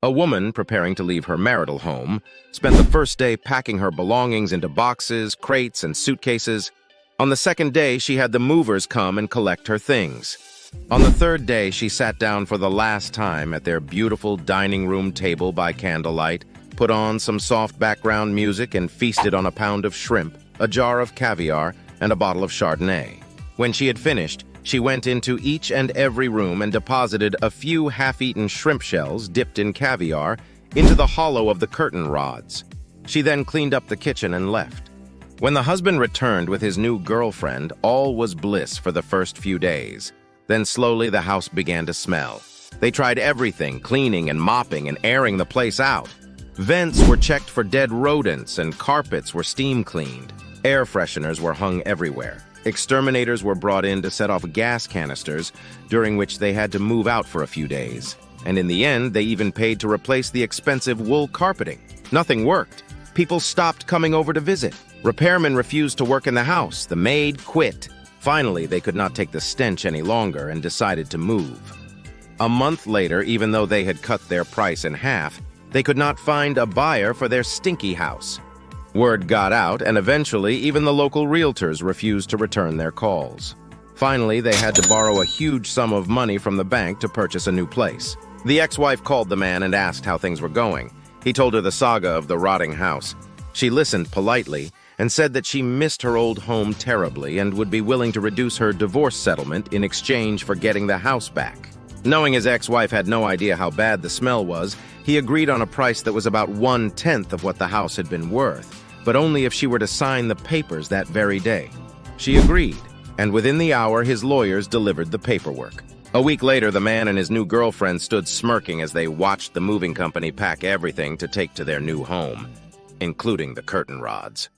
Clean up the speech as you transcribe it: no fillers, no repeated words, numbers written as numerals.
A woman preparing to leave her marital home spent the first day packing her belongings into boxes, crates, and suitcases. On the second day, she had the movers come and collect her things. On the third day, she sat down for the last time at their beautiful dining room table by candlelight, put on some soft background music, and feasted on a pound of shrimp, a jar of caviar, and a bottle of Chardonnay. When she had finished, she went into each and every room and deposited a few half-eaten shrimp shells dipped in caviar into the hollow of the curtain rods. She then cleaned up the kitchen and left. When the husband returned with his new girlfriend, all was bliss for the first few days. Then slowly the house began to smell. They tried everything, cleaning and mopping and airing the place out. Vents were checked for dead rodents and carpets were steam cleaned. Air fresheners were hung everywhere. Exterminators were brought in to set off gas canisters, during which they had to move out for a few days. And in the end, they even paid to replace the expensive wool carpeting. Nothing worked. People stopped coming over to visit. Repairmen refused to work in the house. The maid quit. Finally, they could not take the stench any longer and decided to move. A month later, even though they had cut their price in half, they could not find a buyer for their stinky house. Word got out, and eventually even the local realtors refused to return their calls. Finally, they had to borrow a huge sum of money from the bank to purchase a new place. The ex-wife called the man and asked how things were going. He told her the saga of the rotting house. She listened politely and said that she missed her old home terribly and would be willing to reduce her divorce settlement in exchange for getting the house back. Knowing his ex-wife had no idea how bad the smell was, he agreed on a price that was about 1/10 of what the house had been worth, but only if she were to sign the papers that very day. She agreed, and within the hour his lawyers delivered the paperwork. A week later, the man and his new girlfriend stood smirking as they watched the moving company pack everything to take to their new home, including the curtain rods.